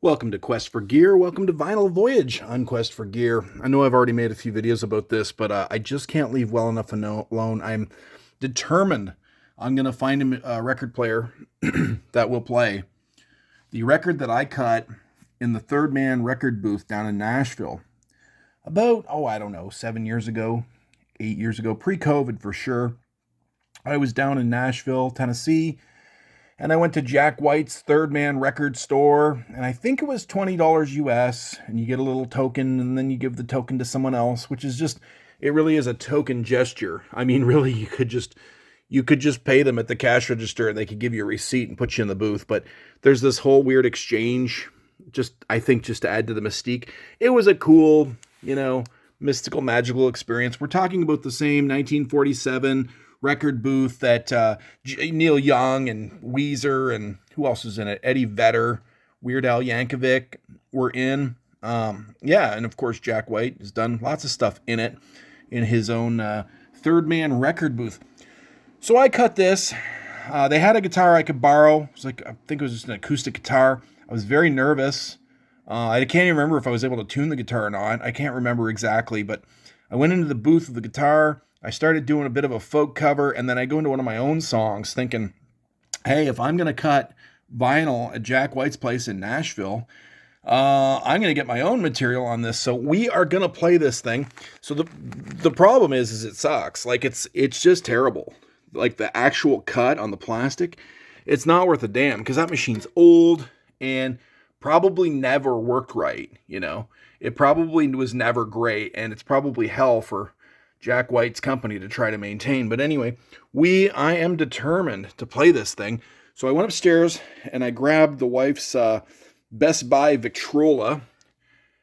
Welcome to Quest for Gear. Welcome to Vinyl Voyage on Quest for Gear. I know I've already made a few videos about this, but I just can't leave well enough alone. I'm determined I'm going to find a record player that will play the record that I cut in the Third Man record booth down in Nashville about, I don't know, 7 years ago, 8 years ago, pre-COVID for sure. I was down in Nashville, Tennessee, and I went to Jack White's Third Man record store, and I think it was $20 US, and you get a little token, and then you give the token to someone else, which is just, it really is a token gesture. I mean, really, you could just pay them at the cash register, and they could give you a receipt and put you in the booth, but there's this whole weird exchange, I think just to add to the mystique. It was a cool, mystical, magical experience. We're talking about the same 1947 record booth that Neil Young and Weezer and who else was in it? Eddie Vedder, Weird Al Yankovic were in. And of course Jack White has done lots of stuff in it in his own Third Man record booth. So I cut this. They had a guitar I could borrow. I think it was just an acoustic guitar. I was very nervous. I can't even remember if I was able to tune the guitar or not. I can't remember exactly, but I went into the booth with the guitar. I started doing a bit of a folk cover, and then I go into one of my own songs thinking, hey, if I'm going to cut vinyl at Jack White's place in Nashville, I'm going to get my own material on this. So we are going to play this thing. So the problem is it sucks. It's just terrible. Like the actual cut on the plastic, it's not worth a damn because that machine's old and probably never worked right. It probably was never great, and it's probably hell for Jack White's company to try to maintain. But anyway, I am determined to play this thing. So I went upstairs and I grabbed the wife's Best Buy Victrola.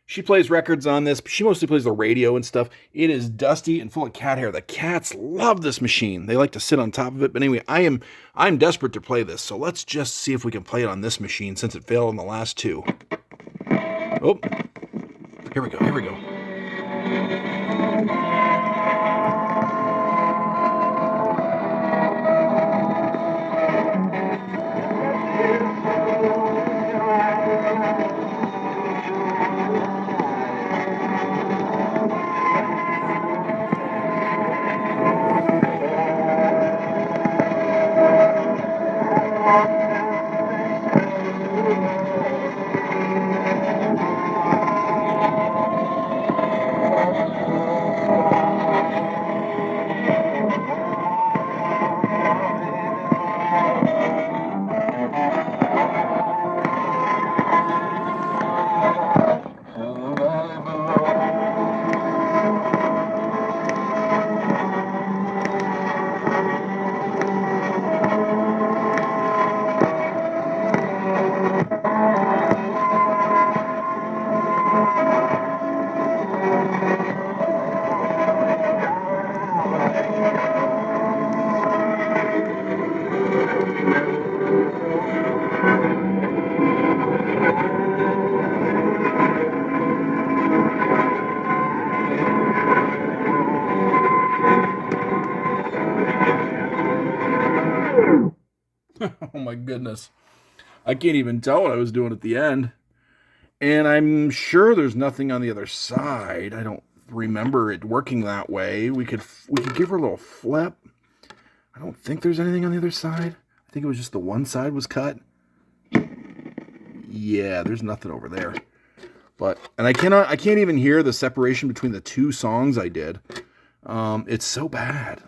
She plays records on this, but she mostly plays the radio and stuff. It is dusty and full of cat hair. The cats love this machine. They like to sit on top of it. But anyway, I'm desperate to play this. So let's just see if we can play it on this machine since it failed on the last two. Oh, here we go. Oh my goodness. I can't even tell what I was doing at the end. And I'm sure there's nothing on the other side. I don't remember it working that way. We could give her a little flip. I don't think there's anything on the other side. I think it was just the one side was cut. Yeah, there's nothing over there. And I can't even hear the separation between the two songs I did. It's so bad.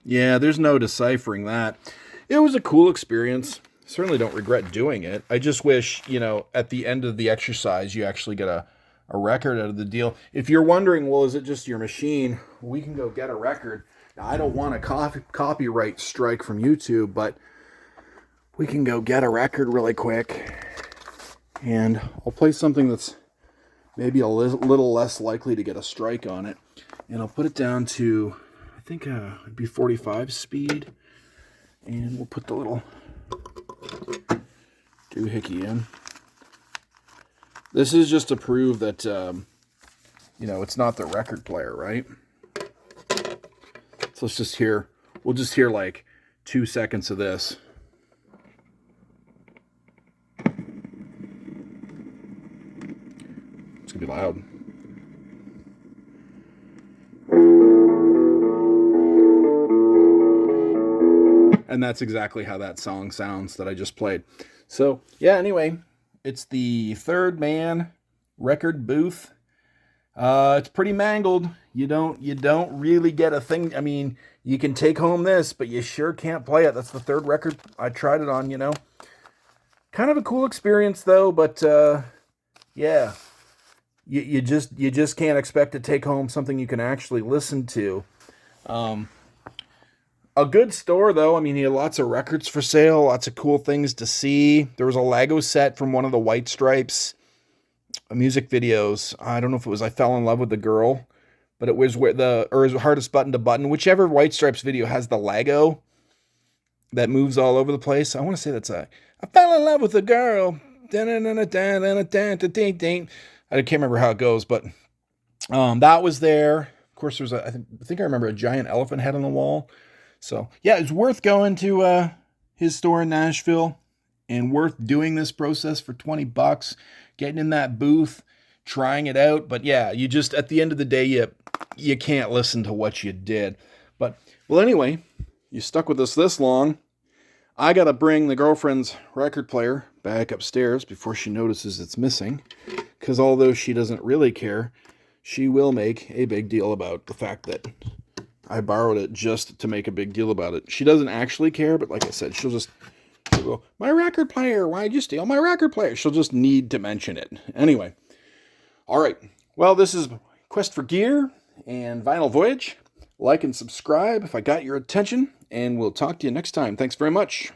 Yeah, there's no deciphering that. It was a cool experience. Certainly don't regret doing it. I just wish, at the end of the exercise, you actually get a record out of the deal. If you're wondering, well, is it just your machine? We can go get a record. Now, I don't want a copyright strike from YouTube, but we can go get a record really quick. And I'll play something that's maybe a little less likely to get a strike on it. And I'll put it down to, I think it'd be 45 speed. And we'll put the little doohickey in. This is just to prove that, you know, it's not the record player, right? So let's just hear, we'll just hear like 2 seconds of this. It's gonna be loud. And that's exactly how that song sounds that I just played. So yeah, anyway, it's the Third Man record booth. It's pretty mangled. You don't really get a thing. I mean, you can take home this, but you sure can't play it. That's the third record I tried it on, you know. Kind of a cool experience though, but yeah. You just can't expect to take home something you can actually listen to. A good store, though. I mean, he had lots of records for sale, lots of cool things to see. There was a Lego set from one of the White Stripes music videos. I don't know if it was I Fell in Love with the Girl, but it was or Hardest Button to Button. Whichever White Stripes video has the Lego that moves all over the place. I want to say that's I Fell in Love with a Girl. I can't remember how it goes, but that was there. Of course, there's I think I remember a giant elephant head on the wall. So yeah, it's worth going to his store in Nashville, and worth doing this process for $20, getting in that booth, trying it out. But yeah, you just at the end of the day, you can't listen to what you did. But well, anyway, you stuck with us this long. I gotta bring the girlfriend's record player back upstairs before she notices it's missing, because although she doesn't really care, she will make a big deal about the fact that I borrowed it just to make a big deal about it. She doesn't actually care, but like I said, she'll go, my record player, why'd you steal my record player? She'll just need to mention it. Anyway, all right. Well, this is Quest for Gear and Vinyl Voyage. Like and subscribe if I got your attention, and we'll talk to you next time. Thanks very much.